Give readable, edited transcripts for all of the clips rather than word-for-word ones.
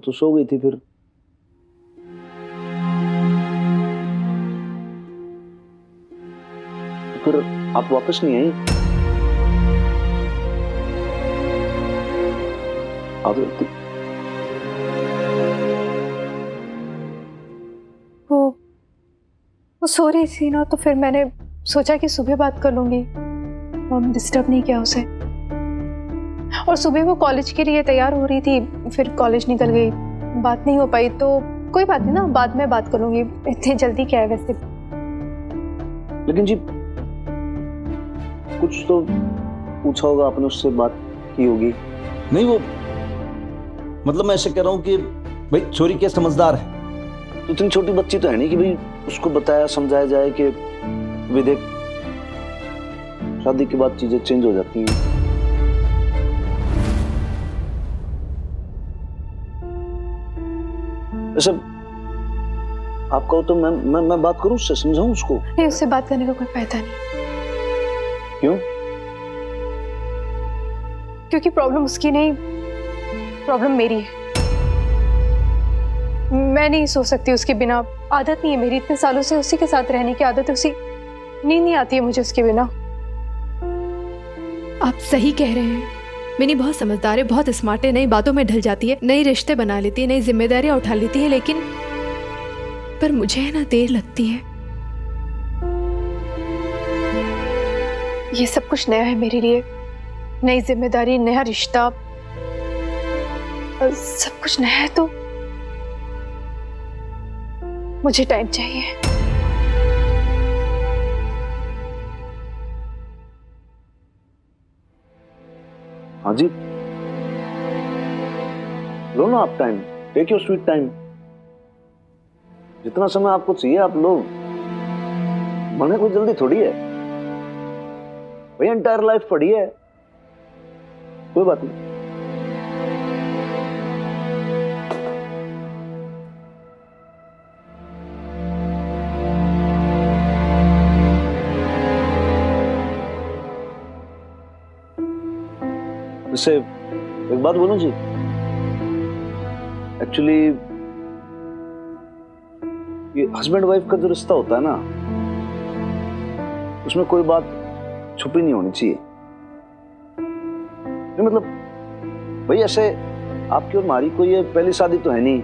तो सो गई थी। फिर आप वापस नहीं आई? आ गई थी। वो सो रही थी ना, तो फिर मैंने सोचा कि सुबह बात कर लूंगी और डिस्टर्ब नहीं किया उसे। और सुबह वो कॉलेज के लिए तैयार हो रही थी, फिर कॉलेज निकल गई, बात नहीं हो पाई। तो कोई बात नहीं ना, बाद में बात कर लूंगी। इतनी जल्दी क्या है वैसे। लेकिन जी कुछ तो पूछा होगा आपने, उससे बात की होगी? नहीं, वो मतलब मैं ऐसे कह रहा हूँ कि भाई छोरी क्या समझदार है, तो इतनी छोटी बच्ची तो है नहीं कि भाई उसको बताया समझाया जाए कि विदेक शादी के बाद चीजें चेंज हो जाती हैं। वैसे आप कहो तो मैं बात करूं उससे, समझाऊं उसको? नहीं, उससे बात करने का कोई फायदा नहीं। क्यों? क्योंकि प्रॉब्लम उसकी नहीं, प्रॉब्लम मेरी है। मैं नहीं सो सकती उसके बिना। आदत नहीं है मेरी, इतने सालों से उसी के साथ रहने की आदत है। उसी नींद नहीं आती है मुझे उसके बिना। आप सही कह रहे हैं। मिनी बहुत समझदार है, बहुत स्मार्ट है, नई बातों में ढल जाती है, नए रिश्ते बना लेती है, नई जिम्मेदारियां उठा लेती है। लेकिन पर मुझे है ना, देर लगती है। ये सब कुछ नया है मेरे लिए। नई जिम्मेदारी, नया रिश्ता, सब कुछ नया है। तो मुझे टाइम चाहिए। हाँ जी, लो ना आप time, take your sweet time. जितना समय आपको चाहिए आप लो। मरने को जल्दी थोड़ी है भाई, एंटायर लाइफ पड़ी है। कोई बात नहीं। वैसे एक बात बोलूं जी, एक्चुअली ये हस्बैंड वाइफ का जो रिश्ता होता है ना, उसमें कोई बात छुपी नहीं होनी चाहिए। नहीं मतलब भाई ऐसे आपकी और हमारी कोई ये पहली शादी तो है नहीं।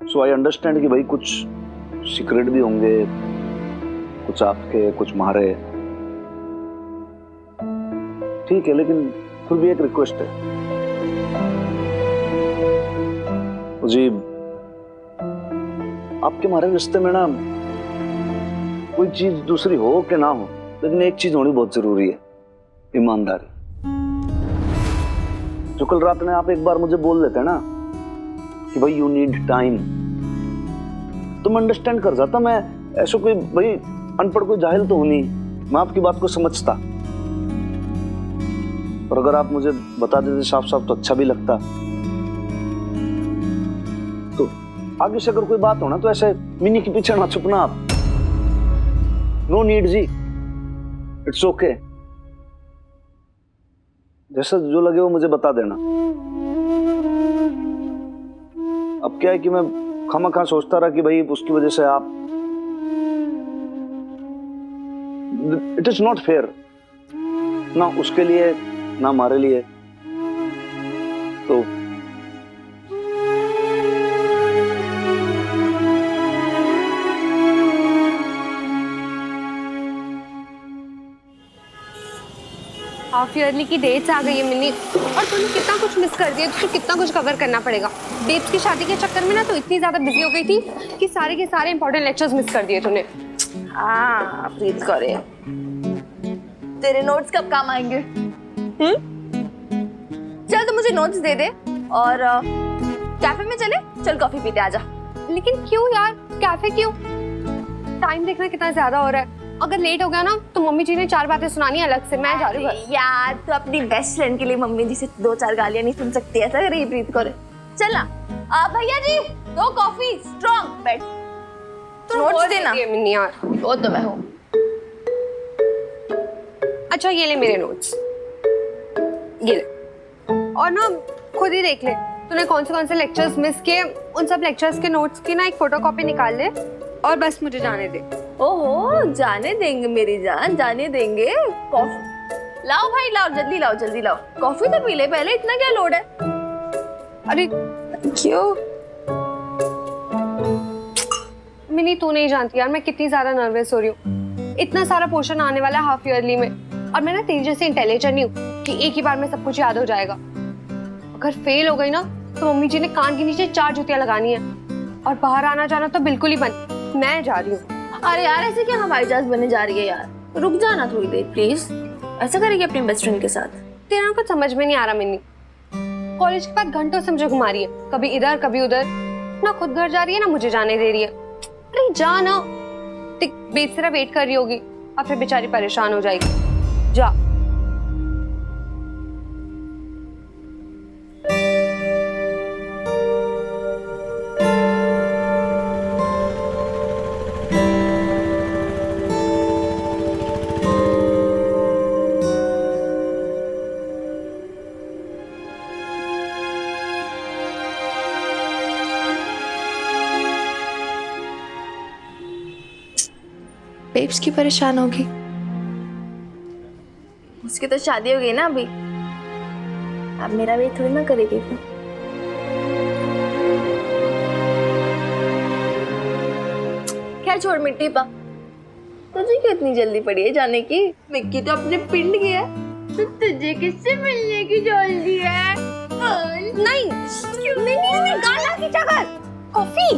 सो आई अंडरस्टैंड कि भाई कुछ सीक्रेट भी होंगे, कुछ आपके कुछ हमारे, ठीक है। लेकिन फिर भी एक रिक्वेस्ट है जी, आपके हमारे रिश्ते में ना कोई चीज दूसरी हो कि ना हो, लेकिन एक चीज होनी बहुत जरूरी है, ईमानदारी। जो कल रात में आप एक बार मुझे बोल देते ना कि भाई यू नीड टाइम, तो मैं अंडरस्टैंड कर जाता। मैं ऐसा कोई भाई अनपढ़ कोई जाहिल तो हूं नहीं, मैं आपकी बात को समझता। और अगर आप मुझे बता देते साफ साफ तो अच्छा भी लगता। तो आगे से अगर कोई बात हो ना, तो ऐसे मिनी के पीछे ना छुपना आप। नो नीड जी, इट्स ओके। जैसा जो लगे वो मुझे बता देना। अब क्या है कि मैं खामखा सोचता रहा कि भाई उसकी वजह से आप, इट इज नॉट फेयर ना उसके लिए ना हमारे लिए। तो हाफ ईयरली की डेट्स आ गई है मिनी, और तूने कितना कुछ मिस कर दिया। तुझे कितना कुछ कवर करना पड़ेगा। बेब्स की शादी के चक्कर में ना तो इतनी ज्यादा बिजी हो गई थी कि सारे के सारे इंपॉर्टेंट लेक्चर्स मिस कर दिए तूने। हाँ प्लीज करे, तेरे नोट्स कब काम आएंगे? चल तो मुझे नोट्स दे दे और कैफे में चले, चल कॉफी पीते आजा। लेकिन क्यों यार, कैफे क्यों? टाइम देखना कितना ज्यादा हो रहा है। अगर लेट हो गया ना तो मम्मी जी ने 4 बातें सुनानी अलग से। मैं जा रही हूँ यार, तो अपनी बेस्ट फ्रेंड के लिए मम्मी जी से 2-4 गालियां नहीं सुन सकती? ऐसा करे प्रीत करे। चल ना भैया जी, 2 कॉफी स्ट्रॉन्ग। बैठ, तो नोट्स देना। मिन्नी यार, वो तो मैं हूँ। अच्छा ये ले मेरे नोट्स, ये ले, और ना खुद ही देख ले। तूने कौन से लेक्चर्स मिस किए, उन सब लेक्चर्स के नोट्स की ना एक फोटोकॉपी निकाल ले और बस मुझे जाने दे। ओहो, जाने देंगे मेरी जान, जाने देंगे। कॉफी लाओ भाई, लाओ जल्दी लाओ, जल्दी लाओ। कॉफी तो पी ले पहले, इतना क्या लोड है? अरे क्यों? मिनी तू नहीं जानती यार मैं कितनी ज्यादा नर्वस हो रही हूँ। इतना सारा पोर्शन आने वाला है हाफ ईयरली में, और मैं ना तेरी जैसे इंटेलिजेंट नहीं हूँ कि एक ही बार में सब कुछ याद हो जाएगा। अगर फेल हो गई ना तो मम्मी जी ने कान के नीचे 4 जुतियां लगानी है, और बाहर आना जाना तो बिल्कुल ही बंद। मैं जा रही हूँ। अरे यार ऐसे क्या हवाई जहाज बनने जा रही है यार, रुक जाना थोड़ी देर प्लीज। ऐसा करेगी अपनी बेस्ट फ्रेंड के साथ? तेरा कुछ समझ में नहीं आ रहा मिनी। कॉलेज के बाद घंटों से मुझे घुमा रही है, कभी इधर कभी उधर, ना खुद घर जा रही है ना मुझे जाने दे रही है। अरे जा ना, बेट सिर्फ वेट कर रही होगी और फिर बेचारी परेशान हो जाएगी। जा। बेब्स की परेशान होगी। उसकी तो शादी हो गई ना अभी, अब मेरा वेट थोड़ी ना करेगी। खैर छोड़ मिट्टी पा, तुझे क्यों इतनी जल्दी पड़ी है जाने की? मिक्की तो अपने पिंड गया, तो तुझे किससे मिलने की जल्दी है? नहीं नहीं गाना की जगह कॉफी।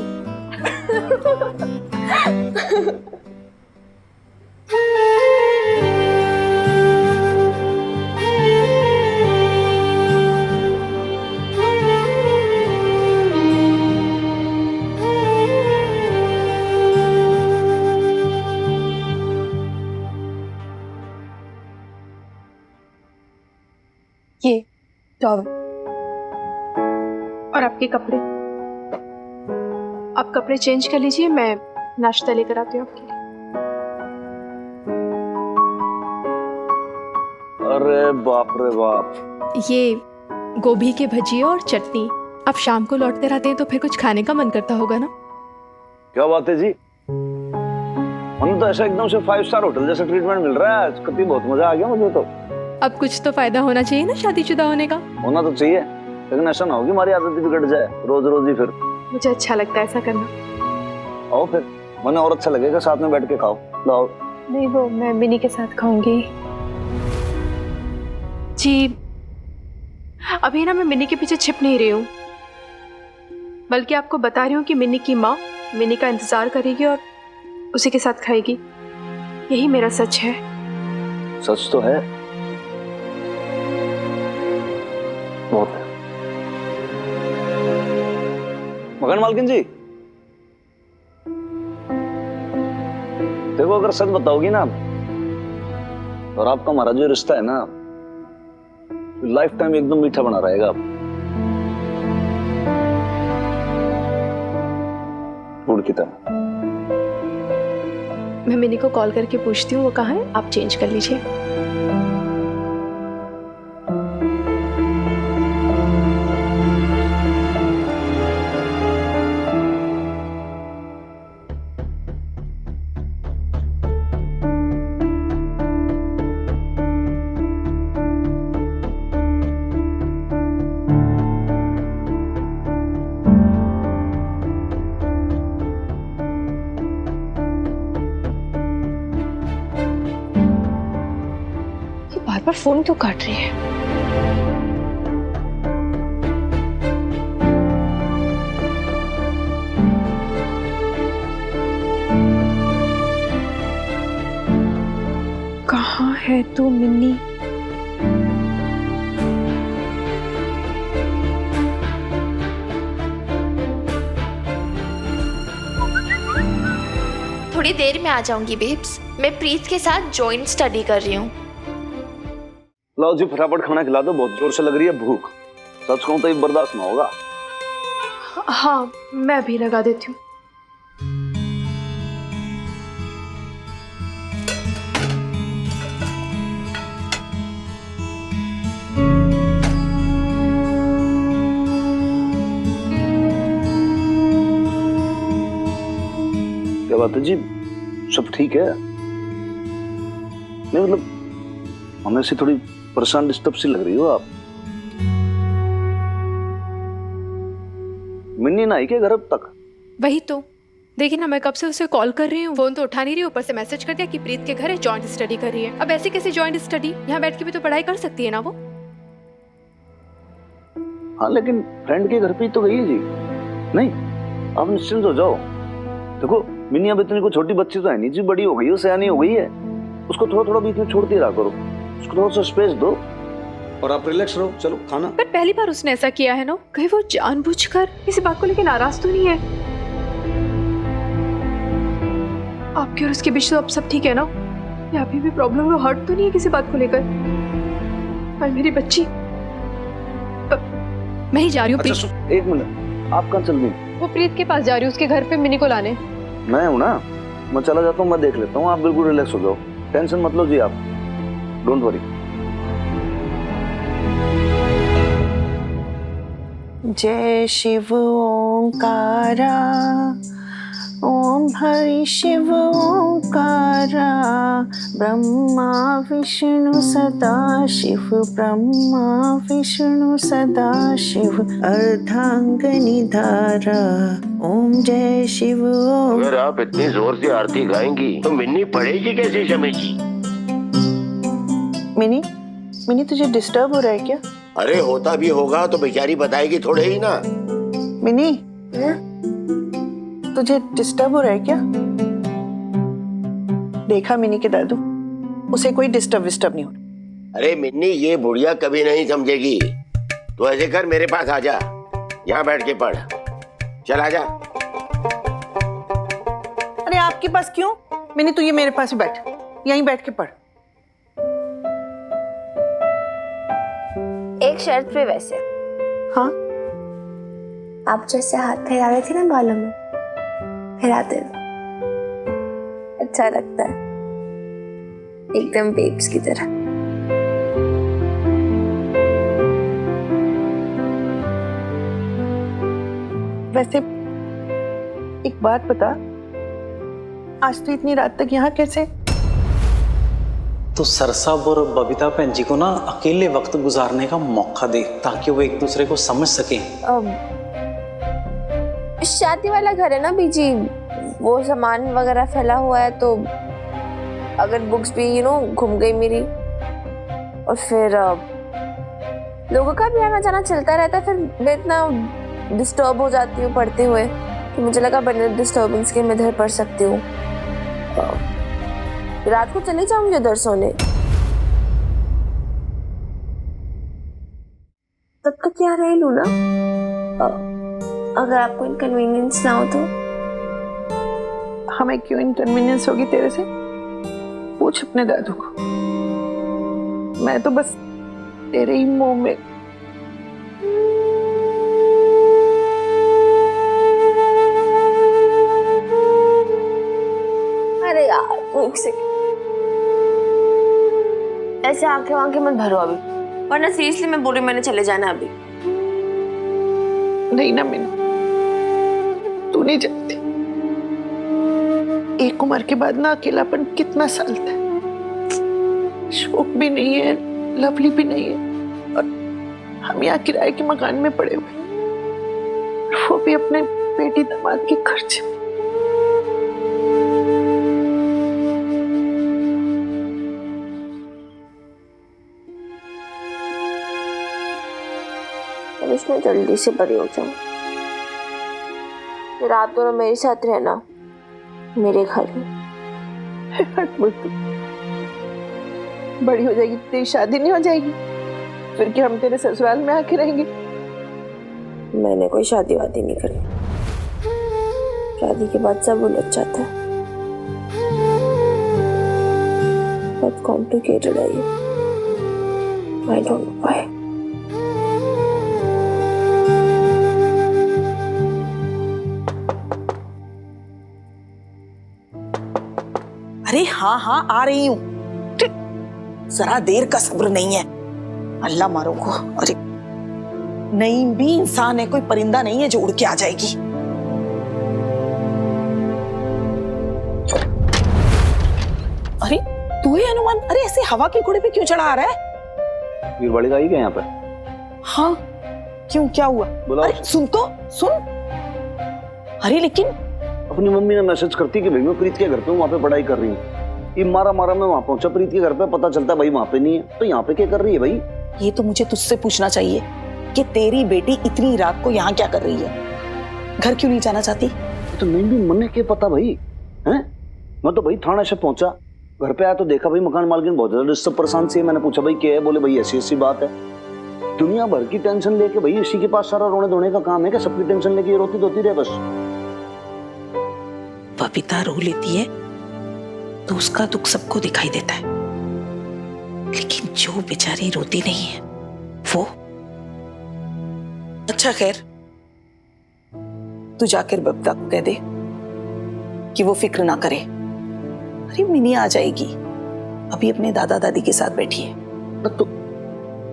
ये टॉवल और आपके कपड़े, आप कपड़े चेंज कर लीजिए, मैं नाश्ता लेकर आती हूँ आपके लिए। अरे बाप रे बाप, ये गोभी के भजिए और चटनी। अब शाम को लौट कर आते हैं तो फिर कुछ खाने का मन करता होगा ना? क्या बात है जी, हमें तो ऐसा एकदम से 5 स्टार होटल जैसा ट्रीटमेंट मिल रहा है आज। कभी बहुत मजा आ गया मुझे तो। अब कुछ तो फायदा होना चाहिए ना शादीशुदा होने का। होना तो चाहिए, लेकिन ऐसा ना हो कि हमारी आदत ही बिगड़ जाए रोज रोज ही। फिर मुझे अच्छा लगता है ऐसा करना। आओ फिर, मैंने और अच्छा लगेगा साथ में बैठ के खाओ। लाओ। नहीं, वो मैं मिनी के साथ खाऊंगी जी। अभी ना मैं मिनी के पीछे छिप नहीं रही हूँ, बल्कि आपको बता रही हूँ कि मिनी की माँ मिनी का इंतजार करेगी और उसी के साथ खाएगी। यही मेरा सच है। सच तो है, बहुत है। मकान मालकिन जी, देखो अगर सच बताओगी ना और आपका हमारा जो रिश्ता है ना, लाइफ टाइम एकदम मीठा बना रहेगा। गुड़ की तरह। मैं मिनी को कॉल करके पूछती हूँ वो कहाँ है, आप चेंज कर लीजिए। बार बार फोन क्यों काट रही है? कहाँ है तू मिन्नी? थोड़ी देर में आ जाऊंगी बेब्स, मैं प्रीत के साथ जॉइंट स्टडी कर रही हूँ। लाओ जी फटाफट खाना खिला दो, बहुत जोर से लग रही है भूख। सच कहूं तो ये बर्दाश्त ना होगा। हाँ, मैं भी लगा देती हूँ। बात है जी, सब ठीक है। नहीं मतलब हमें से थोड़ी परेशान डिस्टर्ब सी लग रही हो आप। मिन्नी ना आई क्या घर अब तक? वही तो, देखिए ना, मैं कब से उसे कॉल कर रही हूँ, फोन तो उठा नहीं रही, ऊपर से मैसेज कर दिया कि प्रीत के घर है, जॉइंट स्टडी कर रही है। अब ऐसे कैसे जॉइंट स्टडी? यहाँ बैठ के भी तो पढ़ाई कर सकती है ना वो। हाँ लेकिन फ्रेंड के घर पे ही तो गई है जी। नहीं आप निश्चिंत हो जाओ। देखो मिन्नी अब इतनी कोई छोटी बच्ची तो है नहीं जी, बड़ी हो गई है, सयानी हो गई है। उसको थोड़ा थोड़ा बीच में छोड़ते रहा करो, उसको थोड़ा सा स्पेस दो और आप रिलैक्स रहो। चलो खाना। पर पहली बार उसने ऐसा किया है ना, कहीं वो जानबूझकर किसी बात को लेकर नाराज तो नहीं है? आपके और उसके बीच तो अब सब ठीक है ना? या अभी भी प्रॉब्लम है, हर्ट तो नहीं है किसी बात को लेकर? और मेरी बच्ची मैं ही जा रही हूँ। अच्छा एक मिनट, आप कहाँ चल रही? वो प्रीत के पास जा रही हूँ, उसके घर पे मिनी को लाने। मैं हूँ ना, मैं चला जाता हूँ, मैं देख लेता हूँ। आप बिल्कुल रिलैक्स हो जाओ, टेंशन मत लो जी आप, डोंट वरी। जय शिव ओंकारा, ओम हरि शिव ओंकारा, ब्रह्मा विष्णु सदा शिव, ब्रह्मा विष्णु सदा शिव, अर्धांगिनी धारा, ओम जय शिव ओम। अगर आप इतनी जोर से आरती गाएंगी तो मिन्नी पढ़ेगी कैसे शमी जी? मिनी, मिनी तुझे डिस्टर्ब हो रहा है क्या? अरे होता भी होगा तो बेचारी बताएगी थोड़े ही ना। मिनी तुझे डिस्टर्ब हो रहा है क्या? देखा मिनी के दादू, उसे कोई डिस्टर्ब नहीं हो रहा। अरे मिन्नी ये बुढ़िया कभी नहीं समझेगी। तो ऐसे कर मेरे पास आ जा, यहाँ बैठ के पढ़। चल आ जा। अरे आपके पास क्यों? मिनी तू ये मेरे पास ही बैठ, यहीं बैठ के पढ़। एक शर्त पे वैसे। हाँ आप जैसे हाथ फैला रहे थे ना बालों में, फैलाते रहो, अच्छा लगता है, एकदम बेब्स की तरह। वैसे एक बात बता, आज तो इतनी रात तक यहाँ कैसे? तो सरसाब और बबीता बहन जी को ना अकेले वक्त गुजारने का मौका दे, ताकि वो एक दूसरे को समझ सकें। शादी वाला घर है ना बीजी, वो सामान वगैरह फैला हुआ है, तो अगर बुक्स भी घूम गई मेरी, और फिर लोगों का भी आना जाना चलता रहता है, फिर मैं इतना डिस्टर्ब हो जाती हूँ पढ़ते हुए कि मुझे लगा बिना डिस्टर्बेंस के मैं इधर पढ़ सकती हूँ। रात को चली जाऊंगी उधर सोने। तब तक यहाँ रह लूँ ना, अगर आपको इनकन्वीनियंस ना हो तो। हमें क्यों इनकन्वीनियंस होगी तेरे से? पूछ अपने दादू को। मैं तो बस तेरे ही मुंह में। अरे यार एक सेकंड, ऐसे आंखें मत भरो अभी, वरना सीरियसली मैं बोल रही मैंने चले जाना अभी। नहीं ना मिनी, तू नहीं जानती एक उम्र के बाद ना अकेलापन कितना सालता है। शौक भी नहीं है, लवली भी नहीं है, और हम यहाँ किराए के मकान में पड़े हुए, वो भी अपने बेटी दामाद के खर्चे में। मैं जल्दी से बड़ी हो जाऊं, फिर आप दोनों मेरे साथ रहना मेरे घर में। बड़ी हो जाएगी तेरी शादी नहीं हो जाएगी? फिर क्या हम तेरे ससुराल में आके रहेंगे? मैंने कोई शादी वादी नहीं करी, शादी के बाद सब उलझ जाता है, बहुत कॉम्प्लिकेटेड है ये, आई डोंट नो व्हाई। अरे हाँ हाँ आ रही हूँ, जरा देर का सब्र नहीं है। अल्लाह मारो को। अरे नहीं भी इंसान है, कोई परिंदा नहीं है जो उड़ के आ जाएगी। अरे तू है हनुमान? अरे ऐसे हवा के घोड़े पे क्यों चढ़ा आ रहा है? वीरवाड़ी का ही क्या यहाँ पे? हाँ क्यों, क्या हुआ? बुलाओ। अरे सुन तो सुन। अरे लेकिन अपनी मम्मी ने मैसेज करती कि भाई मैं प्रीत के घर पे हूँ, वहाँ पे पढ़ाई कर रही हूँ। ये मारा मारा मैं वहाँ पहुंचा प्रीत के घर पे, पता चलता भाई वहाँ पे नहीं है, तो यहाँ पे क्या कर रही है भाई? ये तो मुझे तुझसे पूछना चाहिए कि तेरी बेटी इतनी रात को यहाँ क्या कर रही है? घर क्यों नहीं जाना चाहती? तो नहीं भी मन क्या पता भाई हैं? मैं तो भाई थाने से पहुंचा, घर पे आया तो देखा भाई मकान मालकिन बहुत ज्यादा डिस्टर्ब परेशान सी है। मैंने पूछा भाई क्या है? बोले भाई ऐसी ऐसी बात है। दुनिया भर की टेंशन लेके भाई इसी के पास सारा रोने धोने का काम है क्या? सबकी टेंशन लेके रोती धोती रहे बस। बबीता रो लेती है तो उसका दुख सबको दिखाई देता है, लेकिन जो बेचारी रोती नहीं है वो। अच्छा खैर, तू जाकर बबीता को कह दे कि वो फिक्र ना करे। अरे मिनी आ जाएगी, अभी अपने दादा दादी के साथ बैठी है। तो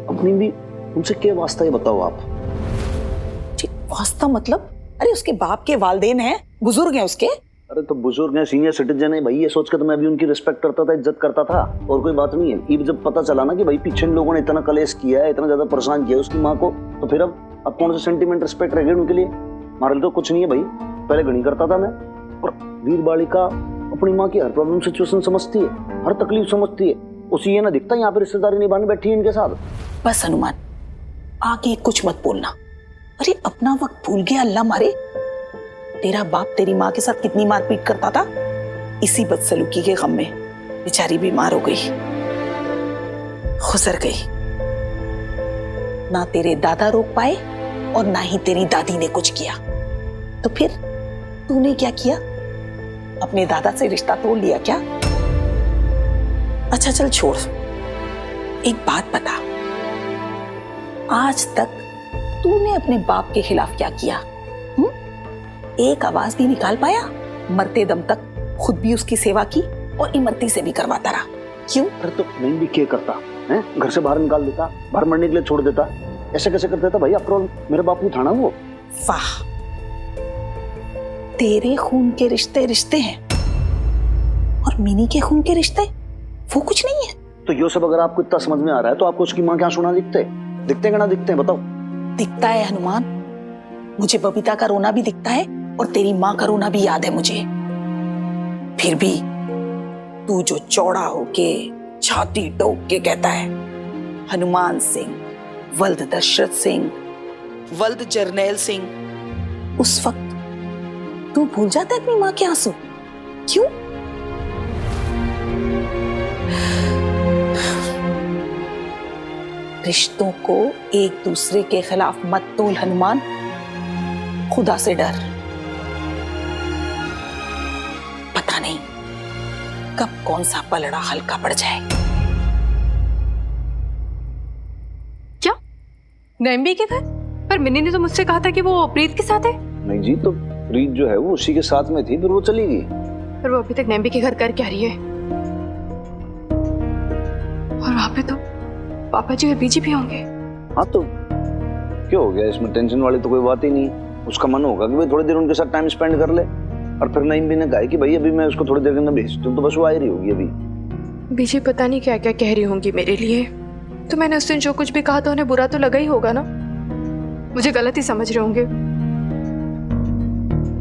अपनी भी उनसे क्या वास्ता है बताओ आप? जी वास्ता मतलब? अरे उसके बाप के वालिदैन हैं, बुजुर्ग हैं उसके। अरे तो बुजुर्ग हैं, सीनियर सिटीजन है भाई, ये सोच के तो मैं भी उनकी रिस्पेक्ट करता था, इज्जत करता था, और कोई बात नहीं है। ये जब पता चला ना कि भाई पीछे इन लोगों ने इतना कलेश किया है, इतना ज्यादा परेशान किया है उसकी माँ को, तो फिर अब कौन सा सेंटीमेंट रिस्पेक्ट रह गया उनके लिए? हमारे लिए तो कुछ नहीं है भाई, पहले घड़ी करता था मैं। और वीर बालिका अपनी माँ की हर प्रॉब्लम सिचुएशन समझती है, हर तकलीफ समझती है। उसे ये ना दिखता यहाँ पे रिश्तेदारी निभाने बैठी है इनके साथ। बस हनुमान, आगे कुछ मत बोलना। अरे अपना वक्त भूल गया, अल्लाह मारे। तेरा बाप तेरी माँ के साथ कितनी मारपीट करता था, इसी बदसलूकी के गम में बेचारी बीमार हो गई, गुजर गई। ना तेरे दादा रोक पाए और ना ही तेरी दादी ने कुछ किया, तो फिर तूने क्या किया? अपने दादा से रिश्ता तोड़ लिया क्या? अच्छा चल छोड़, एक बात बता, आज तक तूने अपने बाप के खिलाफ क्या किया? एक आवाज भी निकाल पाया? मरते दम तक खुद भी उसकी सेवा की और इमरती से भी करवाता रहा, क्यों? अरे तो नहीं भी क्या करता है? घर से बाहर निकाल देता, बाहर मरने के लिए छोड़ देता, ऐसे कैसे कर देता भाई? आफ्टर ऑल मेरे बाप ने था ना वो। वाह, तेरे खून के रिश्ते रिश्ते हैं और मिनी के खून के रिश्ते वो कुछ नहीं है। तो ये सब अगर आपको इतना समझ में आ रहा है तो आपको उसकी माँ क्या सुना दिखते कि ना दिखते हैं? बताओ। दिखता है हनुमान, मुझे बबीता का रोना भी दिखता है और तेरी माँ का रोना भी याद है मुझे। फिर भी तू जो चौड़ा होके छाती ठोक के कहता है हनुमान सिंह, वल्द दशरथ सिंह, वल्द जरनैल सिंह, उस वक्त तू भूल जाता है अपनी माँ के आंसू, क्यों? रिश्तों को एक दूसरे के खिलाफ मत तोल हनुमान, खुदा से डर। पता नहीं कब कौन सा पलड़ा हल्का पड़ जाए। क्या नैम्बी के घर? पर मिनी ने तो मुझसे कहा था कि वो प्रीत के साथ है। नहीं जी, तो प्रीत जो है वो उसी के साथ में थी, फिर वो चली गई। पर वो अभी तक नैम्बी के घर कर क्या रही है? और वहां पे तो पापा जी और बीजी भी होंगे। हाँ तो क्या हो गया इसमें? टेंशन वाली तो कोई बात ही नहीं। उसका मन होगा कि भाई थोड़ी देर उनके साथ टाइम स्पेंड कर ले, और फिर नईम भी ने कहा कि भाई अभी मैं उसको थोड़ी देर के अंदर भेज दूं, तो बस वो आ ही रही होगी अभी। बीजी पता नहीं क्या क्या कह रही होंगी मेरे लिए। तो मैंने उस दिन जो कुछ भी कहा था उन्हें बुरा तो लगा ही होगा ना, मुझे गलत ही समझ रहे होंगे।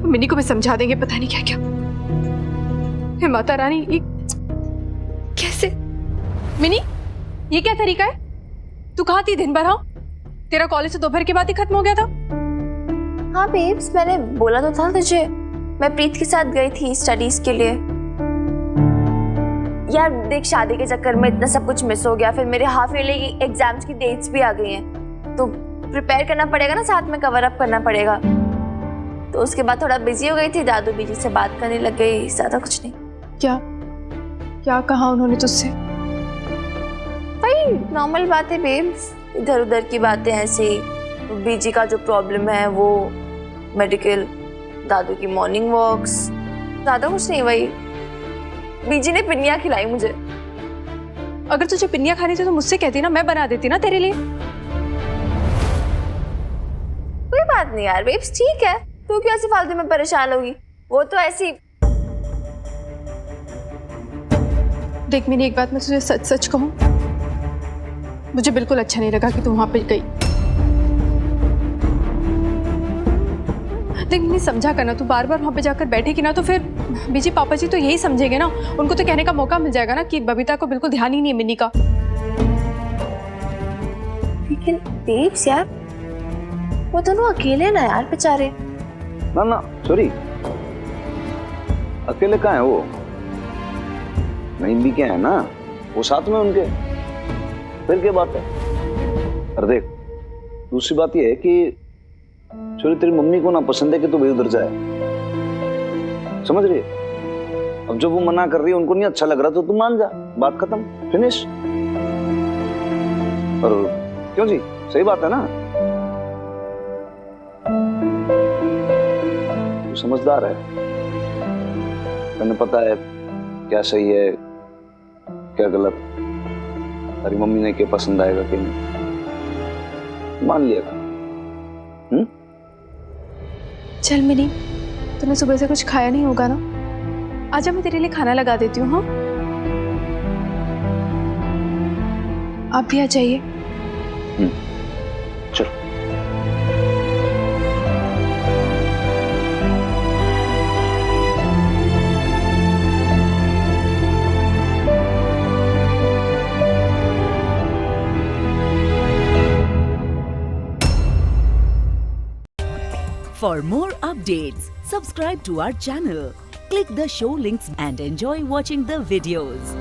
मिनी को भी समझा देंगे पता नहीं क्या क्या। हे माता रानी, ये कैसे? मिनी, ये क्या तरीका है? तू कहाँ थी दिन भर? हाँ, तेरा कॉलेज तो दोपहर के बाद ही खत्म हो गया था। हाँ बेब्स, मैंने बोला तो था तुझे, मैं प्रीत के साथ गई थी स्टडीज के लिए। यार देख, शादी के चक्कर में इतना सब कुछ मिस हो गया, फिर मेरे हाफ ईयरली एग्जाम्स की डेट्स भी आ गई हैं, तो प्रिपेयर करना पड़ेगा ना, साथ में कवर अप करना पड़ेगा। तो उसके बाद थोड़ा बिजी हो गई थी, दादू बीजी से बात करने लग गई, ज्यादा कुछ नहीं। क्या क्या कहा उन्होंने तुझसे? भाई नॉर्मल बात है बेब्स, इधर उधर की बातें ऐसी। बीजी का जो प्रॉब्लम है वो मेडिकल, दादू की मॉर्निंग वॉक्स, ज्यादा कुछ नहीं। भाई बीजी ने पिन्नियाँ खिलाई मुझे। अगर तुझे पिन्नियाँ खानी थी तो मुझसे कहती ना, मैं बना देती ना तेरे लिए। कोई बात नहीं यार बेब्स, ठीक है, तू क्यों ऐसे फालतू में परेशान होगी? वो तो ऐसी देख मैंने एक बात मैं तुझे सच सच कहूँ, मुझे बिल्कुल अच्छा नहीं लगा कि तू वहां पे गई। देख मैंने समझा करना, तू बार बार वहां पे जाकर बैठेगी ना तो फिर बीजी पापा जी तो यही समझेंगे ना, उनको तो कहने का मौका मिल जाएगा ना कि बबीता को बिल्कुल ध्यान ही नहीं है मिनी का। लेकिन बेब्स यार, वो दोनों अकेले ना यार बेचारे। ना सॉरी, अकेले कहाँ है वो? नहीं भी क्या है ना, वो साथ में उनके, फिर क्या बात है? अरे देख, दूसरी बात ये है कि छोरी तेरी मम्मी को ना पसंद है कि तू भाई उधर जाए, समझ रही है? अब जब वो मना कर रही है, उनको नहीं अच्छा लग रहा तो तू मान जा, बात खत्म, फिनिश। और क्यों जी, सही बात है ना? तू समझदार है, तन्हें पता है क्या सही है क्या गलत, तेरी मम्मी ने क्या पसंद आएगा कि नहीं, मान लिया। चल मिनी, तूने सुबह से कुछ खाया नहीं होगा ना, आजा मैं तेरे लिए खाना लगा देती हूँ। हाँ आप भी आ जाइए। चलो। For more updates, subscribe to our channel, click the show links and enjoy watching the videos.